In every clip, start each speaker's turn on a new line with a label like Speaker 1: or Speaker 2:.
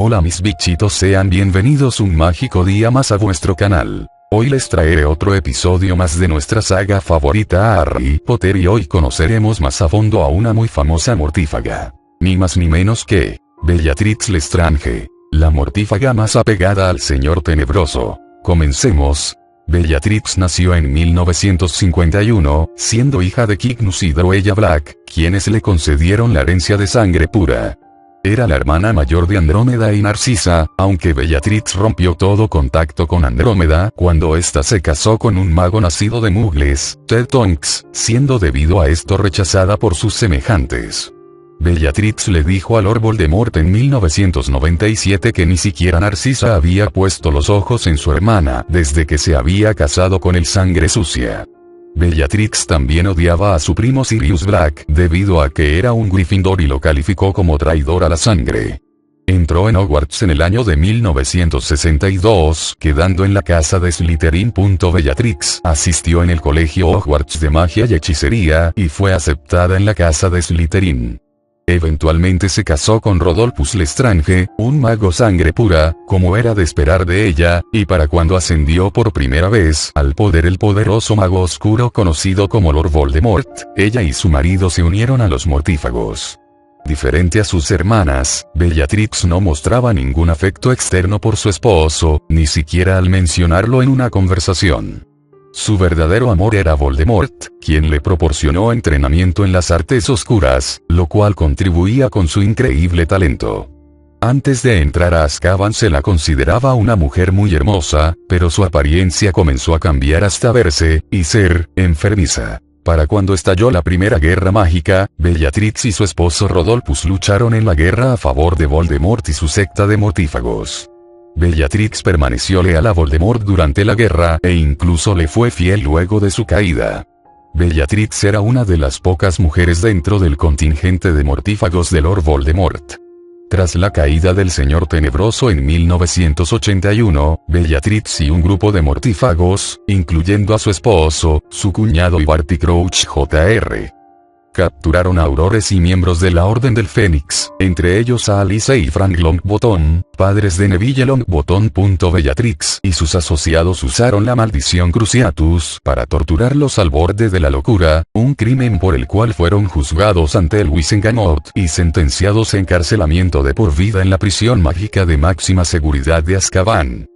Speaker 1: Hola mis bichitos, sean bienvenidos un mágico día más a vuestro canal. Hoy les traeré otro episodio más de nuestra saga favorita Harry Potter y hoy conoceremos más a fondo a una muy famosa mortífaga. Ni más ni menos que Bellatrix Lestrange, la mortífaga más apegada al Señor Tenebroso. Comencemos. Bellatrix nació en 1951, siendo hija de Cygnus y Dröella Black, quienes le concedieron la herencia de sangre pura. Era la hermana mayor de Andrómeda y Narcisa, aunque Bellatrix rompió todo contacto con Andrómeda cuando ésta se casó con un mago nacido de Muggles, Ted Tonks, siendo debido a esto rechazada por sus semejantes. Bellatrix le dijo a Lord Voldemort en 1997 que ni siquiera Narcisa había puesto los ojos en su hermana desde que se había casado con el Sangre Sucia. Bellatrix también odiaba a su primo Sirius Black debido a que era un Gryffindor y lo calificó como traidor a la sangre. Entró en Hogwarts en el año de 1962, quedando en la casa de Slytherin. Bellatrix asistió en el colegio Hogwarts de magia y hechicería y fue aceptada en la casa de Slytherin. Eventualmente se casó con Rodolphus Lestrange, un mago sangre pura, como era de esperar de ella, y para cuando ascendió por primera vez al poder el poderoso mago oscuro conocido como Lord Voldemort, ella y su marido se unieron a los mortífagos. Diferente a sus hermanas, Bellatrix no mostraba ningún afecto externo por su esposo, ni siquiera al mencionarlo en una conversación. Su verdadero amor era Voldemort, quien le proporcionó entrenamiento en las artes oscuras, lo cual contribuía con su increíble talento. Antes de entrar a Azkaban se la consideraba una mujer muy hermosa, pero su apariencia comenzó a cambiar hasta verse y ser enfermiza. Para cuando estalló la Primera Guerra Mágica, Bellatrix y su esposo Rodolphus lucharon en la guerra a favor de Voldemort y su secta de mortífagos. Bellatrix permaneció leal a Voldemort durante la guerra e incluso le fue fiel luego de su caída. Bellatrix era una de las pocas mujeres dentro del contingente de mortífagos de Lord Voldemort. Tras la caída del Señor Tenebroso en 1981, Bellatrix y un grupo de mortífagos, incluyendo a su esposo, su cuñado y Barty Crouch Jr., capturaron a aurores y miembros de la Orden del Fénix, entre ellos a Alice y Frank Longbottom, padres de Neville Longbottom. Bellatrix y sus asociados usaron la maldición Cruciatus para torturarlos al borde de la locura, un crimen por el cual fueron juzgados ante el Wizengamot y sentenciados a encarcelamiento de por vida en la prisión mágica de máxima seguridad de Azkaban.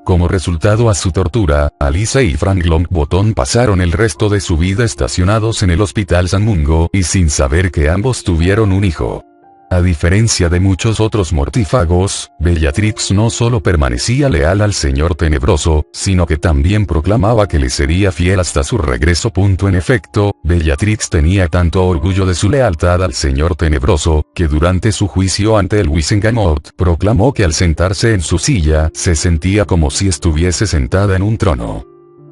Speaker 1: Como resultado a su tortura, Alice y Frank Longbottom pasaron el resto de su vida estacionados en el Hospital San Mungo y sin saber que ambos tuvieron un hijo. A diferencia de muchos otros mortífagos, Bellatrix no solo permanecía leal al Señor Tenebroso, sino que también proclamaba que le sería fiel hasta su regreso. En efecto, Bellatrix tenía tanto orgullo de su lealtad al Señor Tenebroso, que durante su juicio ante el Wizengamot proclamó que al sentarse en su silla se sentía como si estuviese sentada en un trono.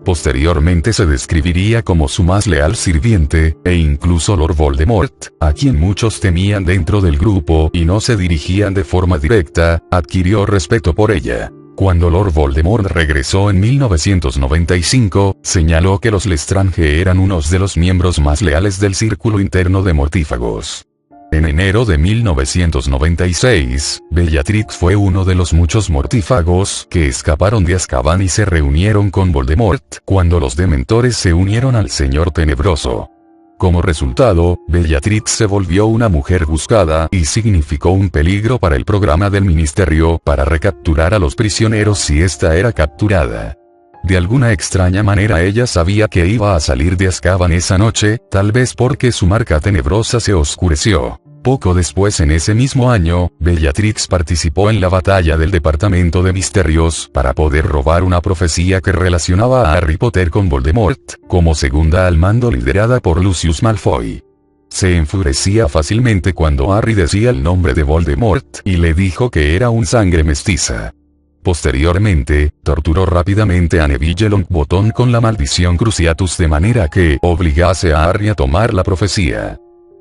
Speaker 1: Posteriormente se describiría como su más leal sirviente, e incluso Lord Voldemort, a quien muchos temían dentro del grupo y no se dirigían de forma directa, adquirió respeto por ella. Cuando Lord Voldemort regresó en 1995, señaló que los Lestrange eran unos de los miembros más leales del círculo interno de mortífagos. En enero de 1996, Bellatrix fue uno de los muchos mortífagos que escaparon de Azkaban y se reunieron con Voldemort cuando los Dementores se unieron al Señor Tenebroso. Como resultado, Bellatrix se volvió una mujer buscada y significó un peligro para el programa del Ministerio para recapturar a los prisioneros si ésta era capturada. De alguna extraña manera ella sabía que iba a salir de Azkaban esa noche, tal vez porque su marca tenebrosa se oscureció. Poco después en ese mismo año, Bellatrix participó en la batalla del Departamento de Misterios para poder robar una profecía que relacionaba a Harry Potter con Voldemort, como segunda al mando liderada por Lucius Malfoy. Se enfurecía fácilmente cuando Harry decía el nombre de Voldemort y le dijo que era un sangre mestiza. Posteriormente, torturó rápidamente a Neville Longbottom con la maldición Cruciatus de manera que obligase a Harry a tomar la profecía.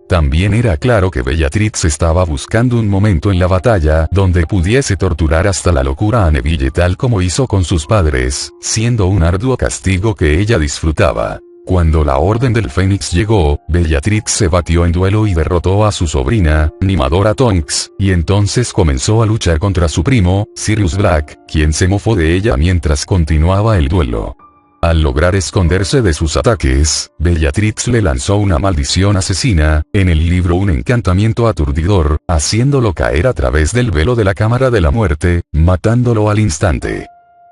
Speaker 1: También era claro que Bellatrix estaba buscando un momento en la batalla donde pudiese torturar hasta la locura a Neville tal como hizo con sus padres, siendo un arduo castigo que ella disfrutaba. Cuando la Orden del Fénix llegó, Bellatrix se batió en duelo y derrotó a su sobrina, Nimadora Tonks, y entonces comenzó a luchar contra su primo, Sirius Black, quien se mofó de ella mientras continuaba el duelo. Al lograr esconderse de sus ataques, Bellatrix le lanzó una maldición asesina, en el libro un encantamiento aturdidor, haciéndolo caer a través del velo de la Cámara de la Muerte, matándolo al instante.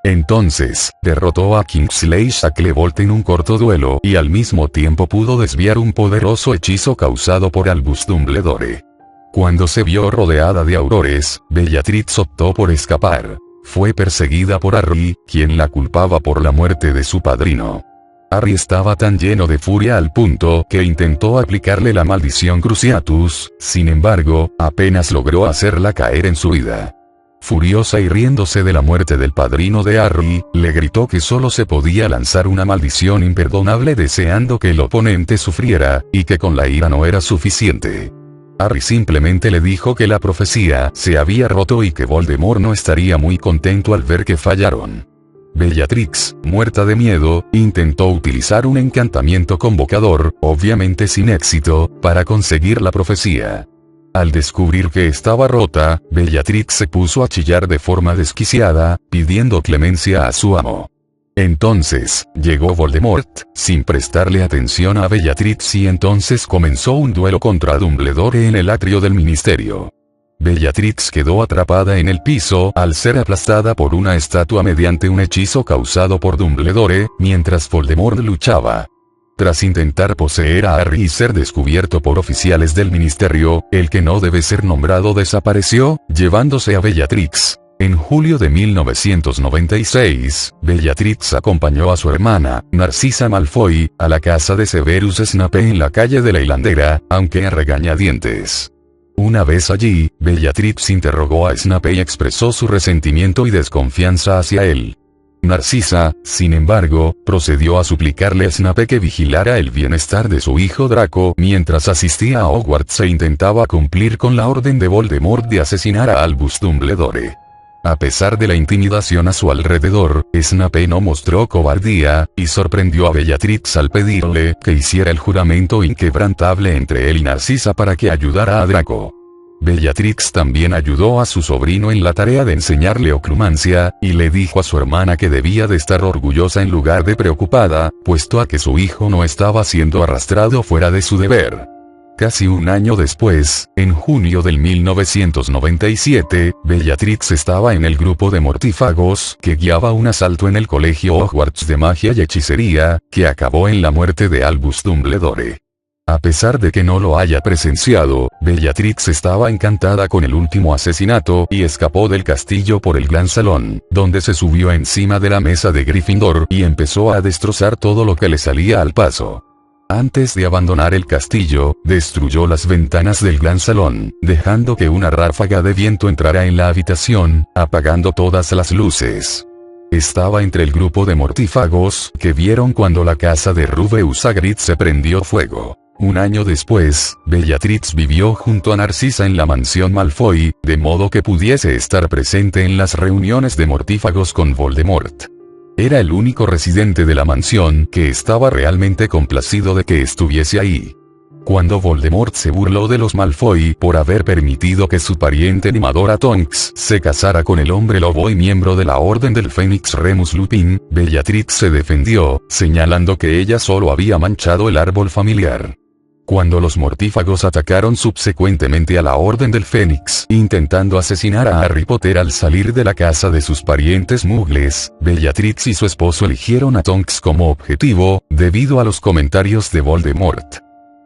Speaker 1: Entonces, derrotó a Kingsley Shacklebolt en un corto duelo y al mismo tiempo pudo desviar un poderoso hechizo causado por Albus Dumbledore. Cuando se vio rodeada de aurores, Bellatrix optó por escapar. Fue perseguida por Harry, quien la culpaba por la muerte de su padrino. Harry estaba tan lleno de furia al punto que intentó aplicarle la maldición Cruciatus, sin embargo, apenas logró hacerla caer en su huida. Furiosa y riéndose de la muerte del padrino de Harry, le gritó que solo se podía lanzar una maldición imperdonable deseando que el oponente sufriera, y que con la ira no era suficiente. Harry simplemente le dijo que la profecía se había roto y que Voldemort no estaría muy contento al ver que fallaron. Bellatrix, muerta de miedo, intentó utilizar un encantamiento convocador, obviamente sin éxito, para conseguir la profecía. Al descubrir que estaba rota, Bellatrix se puso a chillar de forma desquiciada, pidiendo clemencia a su amo. Entonces, llegó Voldemort, sin prestarle atención a Bellatrix y entonces comenzó un duelo contra Dumbledore en el atrio del ministerio. Bellatrix quedó atrapada en el piso al ser aplastada por una estatua mediante un hechizo causado por Dumbledore, mientras Voldemort luchaba. Tras intentar poseer a Harry y ser descubierto por oficiales del ministerio, el que no debe ser nombrado desapareció, llevándose a Bellatrix. En julio de 1996, Bellatrix acompañó a su hermana, Narcisa Malfoy, a la casa de Severus Snape en la calle de la Hilandera, aunque a regañadientes. Una vez allí, Bellatrix interrogó a Snape y expresó su resentimiento y desconfianza hacia él. Narcisa, sin embargo, procedió a suplicarle a Snape que vigilara el bienestar de su hijo Draco mientras asistía a Hogwarts e intentaba cumplir con la orden de Voldemort de asesinar a Albus Dumbledore. A pesar de la intimidación a su alrededor, Snape no mostró cobardía, y sorprendió a Bellatrix al pedirle que hiciera el juramento inquebrantable entre él y Narcisa para que ayudara a Draco. Bellatrix también ayudó a su sobrino en la tarea de enseñarle oclumancia, y le dijo a su hermana que debía de estar orgullosa en lugar de preocupada, puesto a que su hijo no estaba siendo arrastrado fuera de su deber. Casi un año después, en junio del 1997, Bellatrix estaba en el grupo de mortífagos que guiaba un asalto en el colegio Hogwarts de magia y hechicería, que acabó en la muerte de Albus Dumbledore. A pesar de que no lo haya presenciado, Bellatrix estaba encantada con el último asesinato y escapó del castillo por el gran salón, donde se subió encima de la mesa de Gryffindor y empezó a destrozar todo lo que le salía al paso. Antes de abandonar el castillo, destruyó las ventanas del gran salón, dejando que una ráfaga de viento entrara en la habitación, apagando todas las luces. Estaba entre el grupo de mortífagos que vieron cuando la casa de Rubeus Hagrid se prendió fuego. Un año después, Bellatrix vivió junto a Narcisa en la mansión Malfoy, de modo que pudiese estar presente en las reuniones de mortífagos con Voldemort. Era el único residente de la mansión que estaba realmente complacido de que estuviese ahí. Cuando Voldemort se burló de los Malfoy por haber permitido que su pariente Nimadora Tonks se casara con el hombre lobo y miembro de la Orden del Fénix Remus Lupin, Bellatrix se defendió, señalando que ella solo había manchado el árbol familiar. Cuando los mortífagos atacaron subsecuentemente a la Orden del Fénix, intentando asesinar a Harry Potter al salir de la casa de sus parientes muggles, Bellatrix y su esposo eligieron a Tonks como objetivo, debido a los comentarios de Voldemort.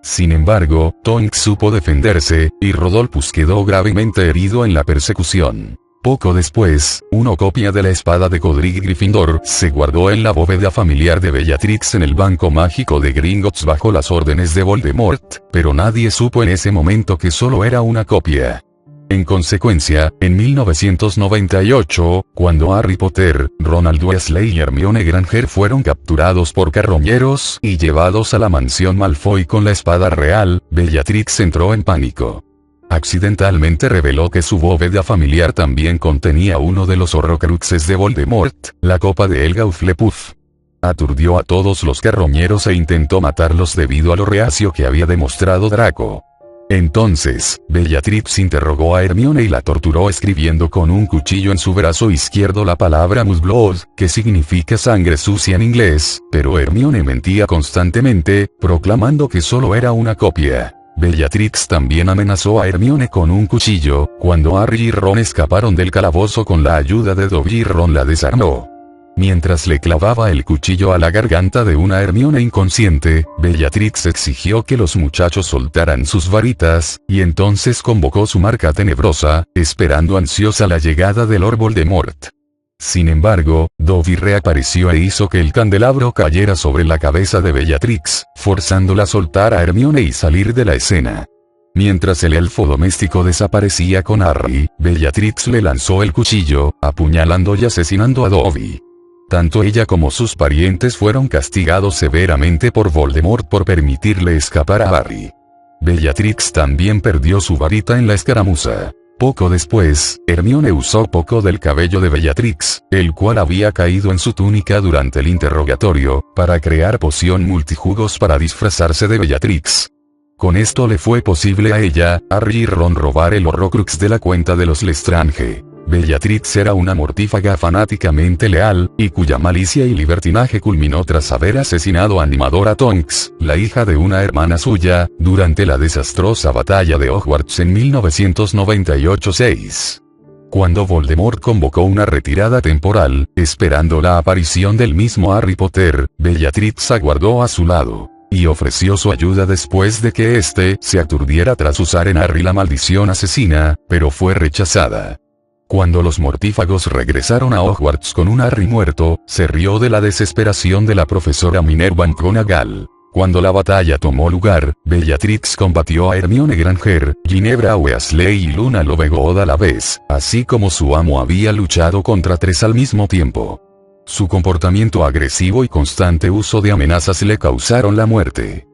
Speaker 1: Sin embargo, Tonks supo defenderse, y Rodolphus quedó gravemente herido en la persecución. Poco después, una copia de la espada de Godric Gryffindor se guardó en la bóveda familiar de Bellatrix en el banco mágico de Gringotts bajo las órdenes de Voldemort, pero nadie supo en ese momento que solo era una copia. En consecuencia, en 1998, cuando Harry Potter, Ronald Weasley y Hermione Granger fueron capturados por carroñeros y llevados a la mansión Malfoy con la espada real, Bellatrix entró en pánico. Accidentalmente reveló que su bóveda familiar también contenía uno de los horrocruxes de Voldemort, la copa de Helga Hufflepuff. Aturdió a todos los carroñeros e intentó matarlos debido a lo reacio que había demostrado Draco. Entonces, Bellatrix interrogó a Hermione y la torturó escribiendo con un cuchillo en su brazo izquierdo la palabra Mudblood, que significa sangre sucia en inglés, pero Hermione mentía constantemente, proclamando que solo era una copia. Bellatrix también amenazó a Hermione con un cuchillo, cuando Harry y Ron escaparon del calabozo con la ayuda de Dobby y Ron la desarmó. Mientras le clavaba el cuchillo a la garganta de una Hermione inconsciente, Bellatrix exigió que los muchachos soltaran sus varitas, y entonces convocó su marca tenebrosa, esperando ansiosa la llegada de Lord Voldemort. Sin embargo, Dobby reapareció e hizo que el candelabro cayera sobre la cabeza de Bellatrix, forzándola a soltar a Hermione y salir de la escena. Mientras el elfo doméstico desaparecía con Harry, Bellatrix le lanzó el cuchillo, apuñalando y asesinando a Dobby. Tanto ella como sus parientes fueron castigados severamente por Voldemort por permitirle escapar a Harry. Bellatrix también perdió su varita en la escaramuza. Poco después, Hermione usó poco del cabello de Bellatrix, el cual había caído en su túnica durante el interrogatorio, para crear poción multijugos para disfrazarse de Bellatrix. Con esto le fue posible a ella, Harry y Ron robar el Horrocrux de la cuenta de los Lestrange. Bellatrix era una mortífaga fanáticamente leal, y cuya malicia y libertinaje culminó tras haber asesinado a Animadora Tonks, la hija de una hermana suya, durante la desastrosa batalla de Hogwarts en 1998-6. Cuando Voldemort convocó una retirada temporal, esperando la aparición del mismo Harry Potter, Bellatrix aguardó a su lado, y ofreció su ayuda después de que éste se aturdiera tras usar en Harry la maldición asesina, pero fue rechazada. Cuando los mortífagos regresaron a Hogwarts con un Harry muerto, se rió de la desesperación de la profesora Minerva McGonagall. Cuando la batalla tomó lugar, Bellatrix combatió a Hermione Granger, Ginevra Weasley y Luna Lovegood a la vez, así como su amo había luchado contra 3 al mismo tiempo. Su comportamiento agresivo y constante uso de amenazas le causaron la muerte.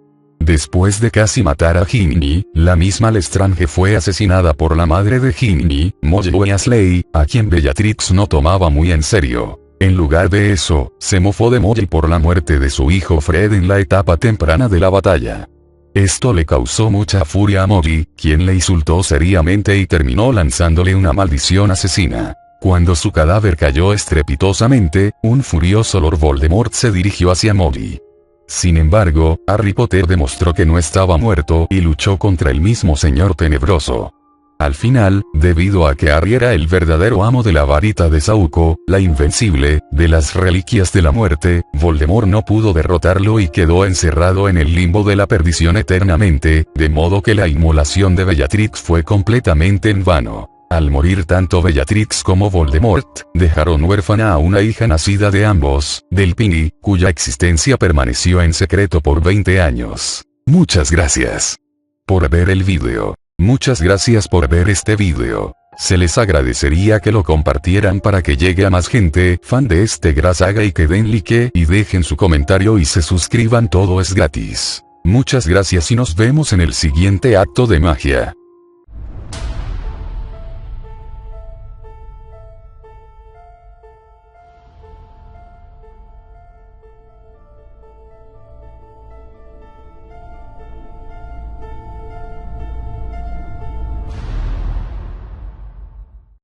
Speaker 1: Después de casi matar a Ginny, la misma Lestrange fue asesinada por la madre de Ginny, Molly Weasley, a quien Bellatrix no tomaba muy en serio. En lugar de eso, se mofó de Molly por la muerte de su hijo Fred en la etapa temprana de la batalla. Esto le causó mucha furia a Molly, quien le insultó seriamente y terminó lanzándole una maldición asesina. Cuando su cadáver cayó estrepitosamente, un furioso Lord Voldemort se dirigió hacia Molly. Sin embargo, Harry Potter demostró que no estaba muerto y luchó contra el mismo Señor Tenebroso. Al final, debido a que Harry era el verdadero amo de la varita de Sauco, la invencible, de las reliquias de la muerte, Voldemort no pudo derrotarlo y quedó encerrado en el limbo de la perdición eternamente, de modo que la inmolación de Bellatrix fue completamente en vano. Al morir tanto Bellatrix como Voldemort, dejaron huérfana a una hija nacida de ambos, Delphine, cuya existencia permaneció en secreto por 20 años. Muchas gracias por ver el video. Muchas gracias por ver este video. Se les agradecería que lo compartieran para que llegue a más gente fan de este gran saga y que den like y dejen su comentario y se suscriban, todo es gratis. Muchas gracias y nos vemos en el siguiente acto de magia.